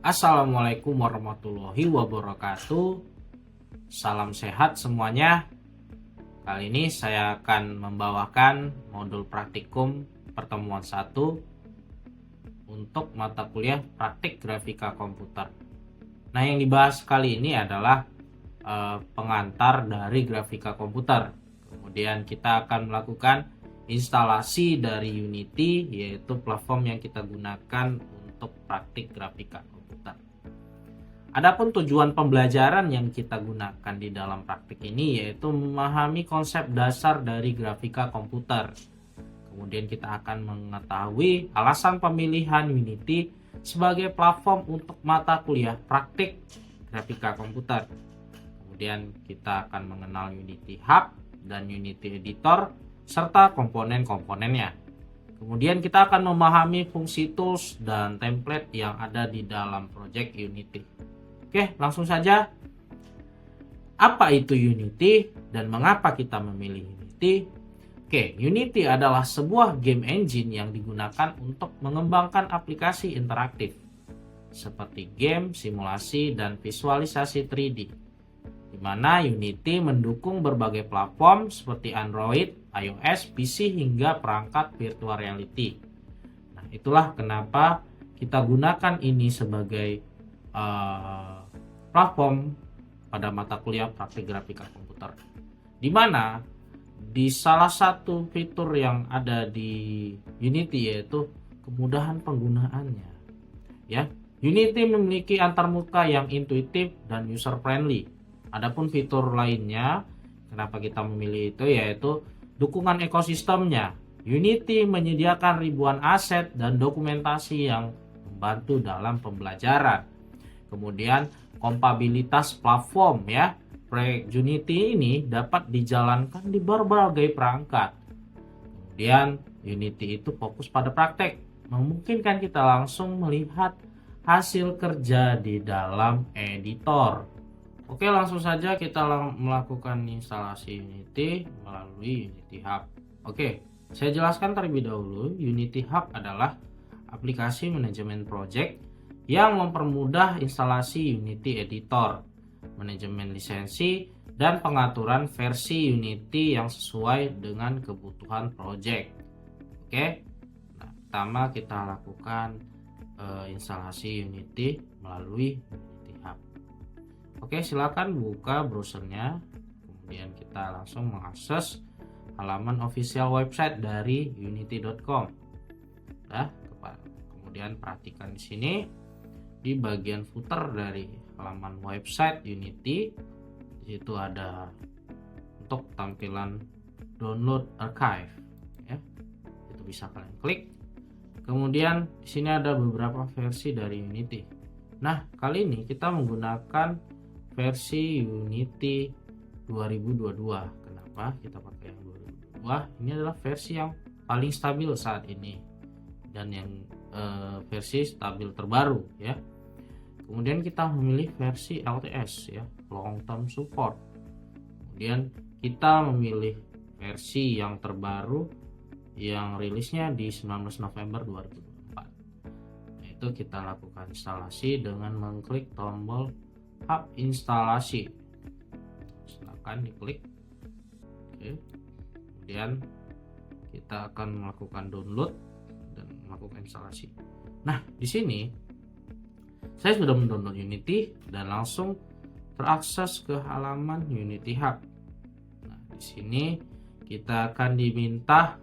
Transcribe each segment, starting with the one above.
Assalamualaikum warahmatullahi wabarakatuh. Salam sehat semuanya. Kali ini saya akan membawakan modul praktikum pertemuan 1 untuk mata kuliah praktik grafika komputer. Nah, yang dibahas kali ini adalah pengantar dari grafika komputer. Kemudian kita akan melakukan instalasi dari Unity, yaitu platform yang kita gunakan untuk praktik grafika komputer. Adapun tujuan pembelajaran yang kita gunakan di dalam praktik ini yaitu memahami konsep dasar dari grafika komputer. Kemudian kita akan mengetahui alasan pemilihan Unity sebagai platform untuk mata kuliah praktik grafika komputer. Kemudian kita akan mengenal Unity Hub dan Unity Editor serta komponen-komponennya. Kemudian kita akan memahami fungsi tools dan template yang ada di dalam project Unity. Oke, langsung saja. Apa itu Unity dan mengapa kita memilih Unity? Oke, Unity adalah sebuah game engine yang digunakan untuk mengembangkan aplikasi interaktif seperti game, simulasi, dan visualisasi 3D. Di mana Unity mendukung berbagai platform seperti Android, iOS, PC hingga perangkat virtual reality. Nah, itulah kenapa kita gunakan ini sebagai platform pada mata kuliah praktik grafika komputer. Di mana di salah satu fitur yang ada di Unity yaitu kemudahan penggunaannya. Ya, Unity memiliki antarmuka yang intuitif dan user friendly. Adapun fitur lainnya, kenapa kita memilih itu yaitu dukungan ekosistemnya. Unity menyediakan ribuan aset dan dokumentasi yang membantu dalam pembelajaran. Kemudian kompatibilitas platform ya. Proyek Unity ini dapat dijalankan di berbagai perangkat. Kemudian Unity itu fokus pada praktek, memungkinkan kita langsung melihat hasil kerja di dalam editor. Oke, langsung saja kita melakukan instalasi Unity melalui Unity Hub. Oke, saya jelaskan terlebih dahulu. Unity Hub adalah aplikasi manajemen project yang mempermudah instalasi Unity Editor, manajemen lisensi, dan pengaturan versi Unity yang sesuai dengan kebutuhan project. Oke, nah, pertama kita lakukan instalasi Unity melalui Unity Hub. Oke, silakan buka browsernya. Kemudian kita langsung mengakses halaman official website dari unity.com. Nah, kemudian perhatikan di sini di bagian footer dari halaman website Unity, itu ada untuk tampilan download archive ya. Itu bisa kalian klik. Kemudian di sini ada beberapa versi dari Unity. Nah, kali ini kita menggunakan versi Unity 2022. Kenapa kita pakai yang 2022? Ini adalah versi yang paling stabil saat ini dan yang versi stabil terbaru ya. Kemudian kita memilih versi LTS ya, long term support. Kemudian kita memilih versi yang terbaru yang rilisnya di 19 November 2024. Yaitu kita lakukan instalasi dengan mengklik tombol hub instalasi. Silakan diklik. Oke. Kemudian kita akan melakukan download dan melakukan instalasi. Nah, di sini saya sudah mendownload Unity dan langsung terakses ke halaman Unity Hub. Nah, di sini kita akan diminta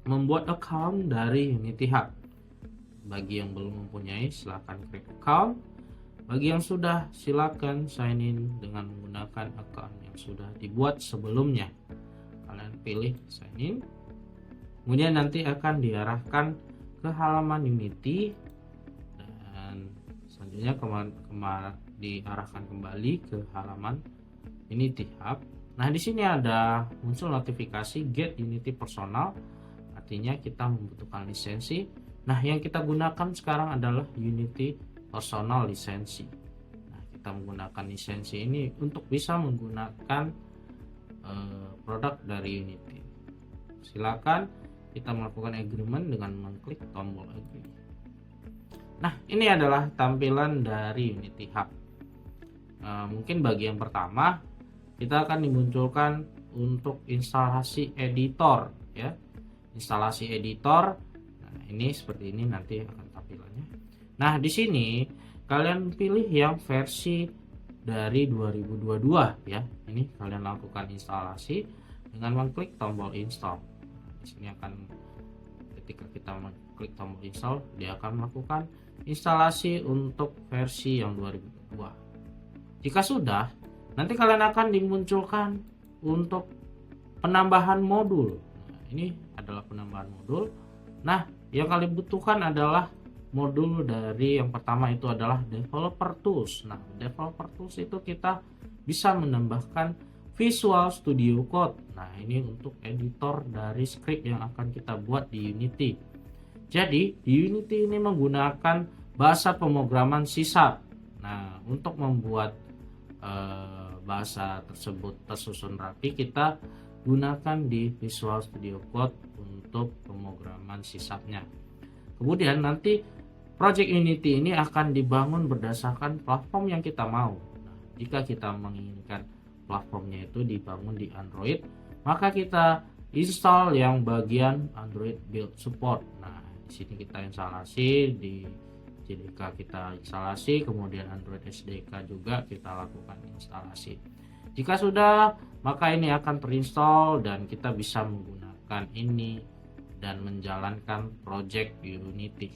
membuat account dari Unity Hub. Bagi yang belum mempunyai, silakan klik account. Bagi yang sudah, silakan sign in dengan menggunakan account yang sudah dibuat sebelumnya. Kalian pilih sign in. Kemudian nanti akan diarahkan ke halaman Unity dan selanjutnya diarahkan kembali ke halaman Unity Hub. Nah, di sini ada muncul notifikasi get Unity personal, artinya kita membutuhkan lisensi. Nah, yang kita gunakan sekarang adalah Unity personal lisensi. Nah, kita menggunakan lisensi ini untuk bisa menggunakan produk dari Unity. Silakan kita melakukan agreement dengan mengklik tombol agree. Nah, ini adalah tampilan dari Unity Hub. Mungkin bagi yang pertama kita akan dimunculkan untuk instalasi editor ya. Instalasi editor. Nah, ini seperti ini nanti akan tampilannya. Nah, di sini kalian pilih yang versi dari 2022 ya. Ini kalian lakukan instalasi dengan mengklik tombol install. Di sini akan ketika kita mengklik tombol install, dia akan melakukan instalasi untuk versi yang 2022. Jika sudah, nanti kalian akan dimunculkan untuk penambahan modul. Nah, ini adalah penambahan modul. Nah, yang kalian butuhkan adalah modul dari yang pertama itu adalah developer tools. Nah, developer tools itu kita bisa menambahkan Visual Studio Code. Nah, ini untuk editor dari script yang akan kita buat di Unity. Jadi di Unity ini menggunakan bahasa pemrograman C#. Nah, untuk membuat bahasa tersebut tersusun rapi, kita gunakan di Visual Studio Code untuk pemrograman C#-nya. Kemudian nanti project Unity ini akan dibangun berdasarkan platform yang kita mau. Nah, jika kita menginginkan platformnya itu dibangun di Android, maka kita install yang bagian Android Build Support. Nah, di sini kita instalasi, di JDK kita instalasi, kemudian Android SDK juga kita lakukan instalasi. Jika sudah, maka ini akan terinstall dan kita bisa menggunakan ini dan menjalankan project Unity.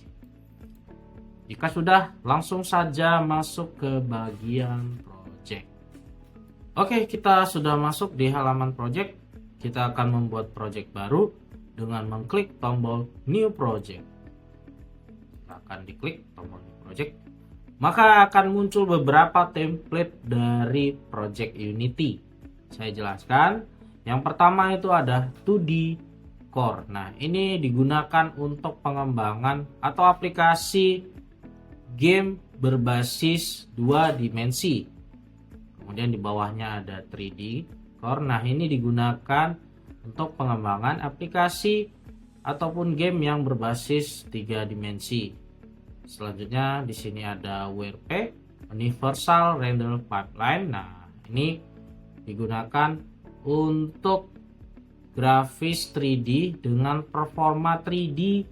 Jika sudah, langsung saja masuk ke bagian project. Oke, kita sudah masuk di halaman project. Kita akan membuat project baru dengan mengklik tombol New Project. Akan diklik tombol New Project, maka akan muncul beberapa template dari project Unity. Saya jelaskan. Yang pertama itu ada 2D Core. Nah, ini digunakan untuk pengembangan atau aplikasi game berbasis 2 dimensi. Kemudian di bawahnya ada 3D Core. Nah, ini digunakan untuk pengembangan aplikasi ataupun game yang berbasis 3 dimensi. Selanjutnya di sini ada WRP, Universal Render Pipeline. Nah, ini digunakan untuk grafis 3D dengan performa 3D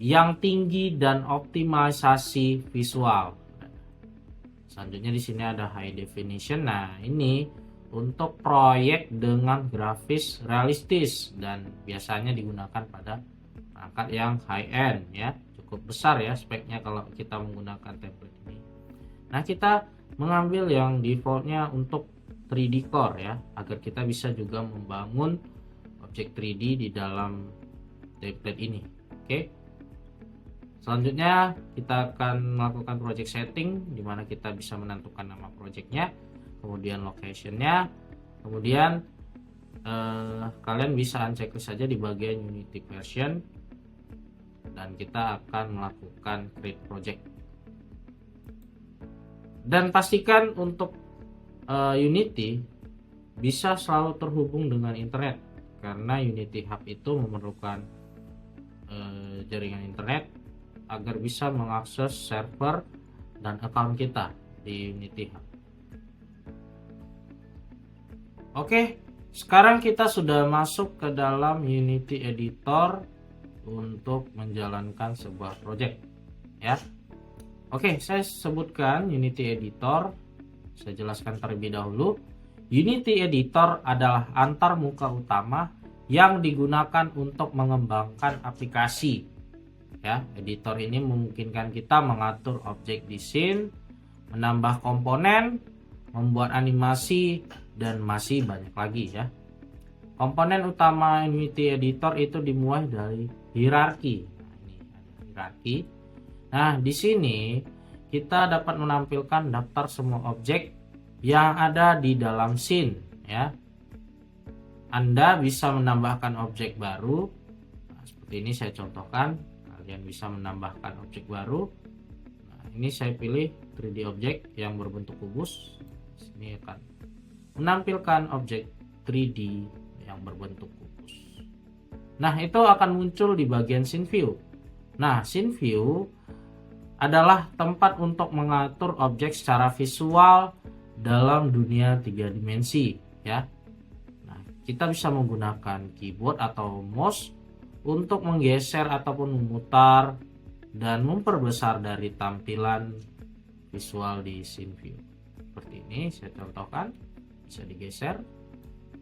yang tinggi dan optimalisasi visual. Selanjutnya di sini ada High Definition. Nah, ini untuk proyek dengan grafis realistis dan biasanya digunakan pada perangkat yang high end ya, cukup besar ya speknya kalau kita menggunakan template ini. Nah, kita mengambil yang defaultnya untuk 3D Core ya, agar kita bisa juga membangun objek 3D di dalam template ini. Oke. Selanjutnya kita akan melakukan project setting, di mana kita bisa menentukan nama projectnya, kemudian locationnya, kemudian kalian bisa unchecklist saja di bagian Unity version, dan kita akan melakukan create project. Dan pastikan untuk Unity bisa selalu terhubung dengan internet, karena Unity Hub itu memerlukan jaringan internet agar bisa mengakses server dan account kita di Unity Hub. Oke, sekarang kita sudah masuk ke dalam Unity Editor untuk menjalankan sebuah project ya. Oke, saya sebutkan Unity Editor. Saya jelaskan terlebih dahulu. Unity Editor adalah antarmuka utama yang digunakan untuk mengembangkan aplikasi. Ya, editor ini memungkinkan kita mengatur objek di scene, menambah komponen, membuat animasi, dan masih banyak lagi ya. Komponen utama Unity Editor itu dimulai dari hierarki. Nah, ini ada hierarki. Nah, di sini kita dapat menampilkan daftar semua objek yang ada di dalam scene ya. Anda bisa menambahkan objek baru. Nah, seperti ini saya contohkan. Kalian bisa menambahkan objek baru. Nah, ini saya pilih 3D object yang berbentuk kubus. Ini akan menampilkan objek 3D yang berbentuk kubus. Nah, itu akan muncul di bagian scene view. Nah, scene view adalah tempat untuk mengatur objek secara visual dalam dunia 3 dimensi ya. Nah, kita bisa menggunakan keyboard atau mouse untuk menggeser ataupun memutar dan memperbesar dari tampilan visual di scene view. Seperti ini saya contohkan, bisa digeser,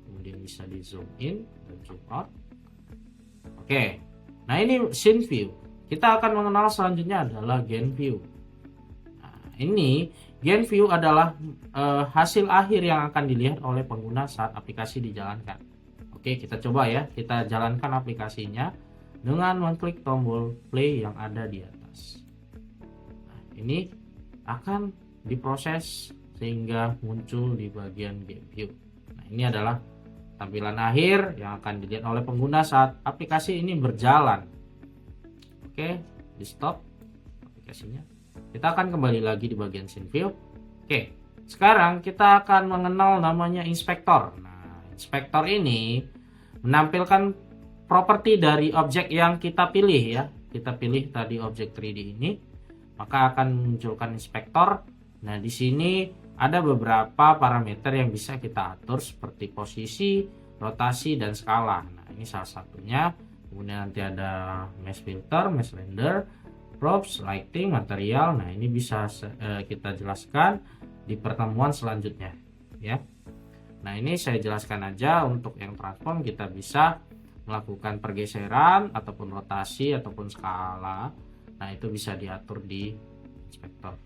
kemudian bisa di zoom in dan zoom out. Oke, nah ini scene view. Kita akan mengenal selanjutnya adalah game view. Nah, ini game view adalah hasil akhir yang akan dilihat oleh pengguna saat aplikasi dijalankan. Oke, kita coba ya, kita jalankan aplikasinya dengan mengklik tombol play yang ada di atas. Nah, ini akan diproses sehingga muncul di bagian game view. Nah, ini adalah tampilan akhir yang akan dilihat oleh pengguna saat aplikasi ini berjalan. Oke, di stop aplikasinya. Kita akan kembali lagi di bagian scene view. Oke, sekarang kita akan mengenal namanya inspektor. Nah, inspektor ini menampilkan properti dari objek yang kita pilih ya. Kita pilih tadi objek 3D ini, maka akan munculkan inspektor. Nah, di sini ada beberapa parameter yang bisa kita atur seperti posisi, rotasi, dan skala. Nah, ini salah satunya. Kemudian nanti ada mesh filter, mesh render, props, lighting, material. Nah, ini bisa kita jelaskan di pertemuan selanjutnya ya. Nah, ini saya jelaskan aja untuk yang transform. Kita bisa melakukan pergeseran ataupun rotasi ataupun skala. Nah, itu bisa diatur di inspektor.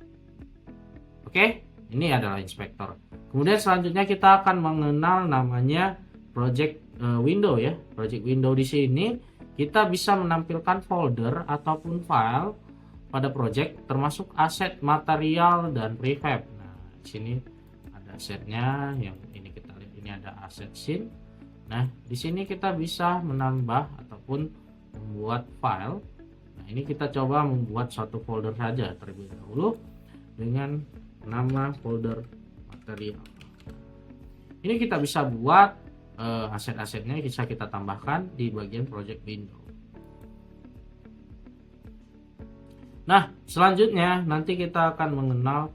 Oke, ini adalah inspektor. Kemudian selanjutnya kita akan mengenal namanya project window ya. Project window di sini kita bisa menampilkan folder ataupun file pada project termasuk aset, material, dan prefab. Nah, di sini ada asetnya yang ini kita lihat, ini ada aset scene. Nah, di sini kita bisa menambah ataupun membuat file. Nah, ini kita coba membuat suatu folder saja terlebih dahulu dengan nama folder material. Ini kita bisa buat aset-asetnya, bisa kita tambahkan di bagian project window. Nah, selanjutnya nanti kita akan mengenal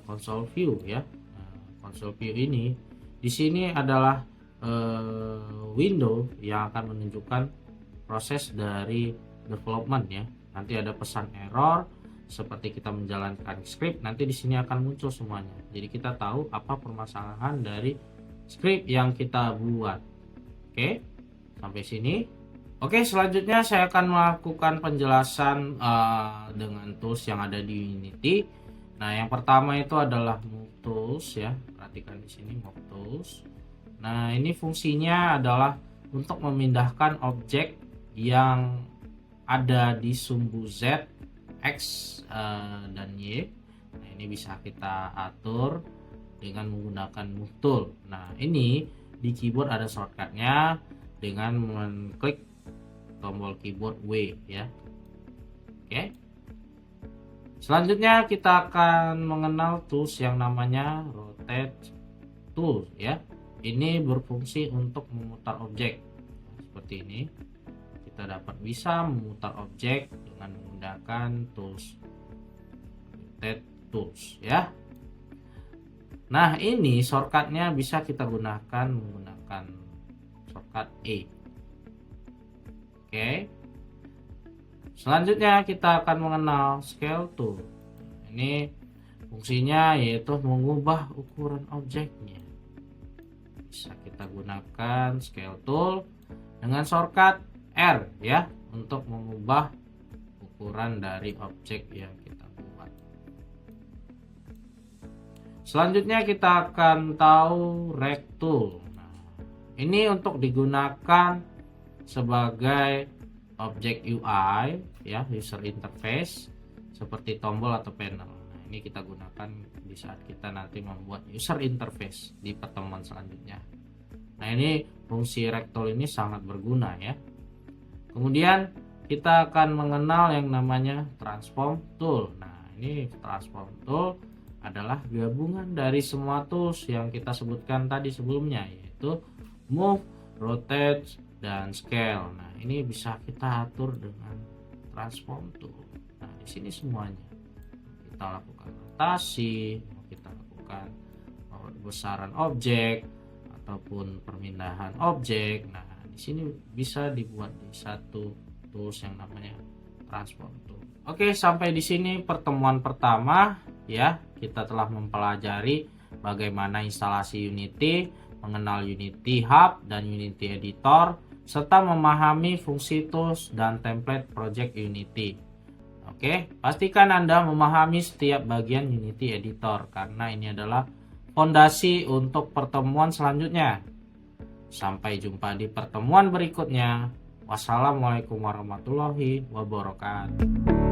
console view ya. Console view ini di sini adalah window yang akan menunjukkan proses dari development ya. Nanti ada pesan error seperti kita menjalankan script, nanti di sini akan muncul semuanya. Jadi kita tahu apa permasalahan dari script yang kita buat. Oke, sampai sini. Oke, selanjutnya saya akan melakukan penjelasan dengan tools yang ada di Unity. Nah, yang pertama itu adalah Move Tools ya. Perhatikan di sini Move Tools. Nah, ini fungsinya adalah untuk memindahkan objek yang ada di sumbu Z, X, dan Y. Nah, ini bisa kita atur dengan menggunakan Move Tool. Nah, ini di keyboard ada shortcutnya dengan mengklik tombol keyboard W ya. Oke. Selanjutnya kita akan mengenal tools yang namanya Rotate Tool ya. Ini berfungsi untuk memutar objek. Nah, seperti ini. Kita dapat bisa memutar objek dengan menggunakan tools Rotate Tools ya. Nah, ini shortcutnya bisa kita gunakan menggunakan shortcut E. Oke. Selanjutnya kita akan mengenal Scale Tool. Ini fungsinya yaitu mengubah ukuran objeknya. Bisa kita gunakan Scale Tool dengan shortcut R ya untuk mengubah ukuran dari objek yang kita buat. Selanjutnya kita akan tahu Rect Tool. Nah, ini untuk digunakan sebagai objek UI ya, user interface seperti tombol atau panel. Nah, ini kita gunakan di saat kita nanti membuat user interface di pertemuan selanjutnya. Nah, ini fungsi Rect Tool ini sangat berguna ya. Kemudian kita akan mengenal yang namanya Transform Tool. Nah, ini Transform Tool adalah gabungan dari semua tools yang kita sebutkan tadi sebelumnya, yaitu Move, Rotate, dan Scale. Nah, ini bisa kita atur dengan Transform Tool. Nah, di sini semuanya. kita lakukan rotasi, mau kita lakukan besaran objek ataupun permindahan objek. Nah, di sini bisa dibuat di satu tools yang namanya transform tool. Oke, sampai di sini pertemuan pertama ya. Kita telah mempelajari bagaimana instalasi Unity, mengenal Unity Hub dan Unity Editor, serta memahami fungsi tools dan template project Unity. Oke, pastikan Anda memahami setiap bagian Unity Editor karena ini adalah fondasi untuk pertemuan selanjutnya. Sampai jumpa di pertemuan berikutnya. Wassalamualaikum warahmatullahi wabarakatuh.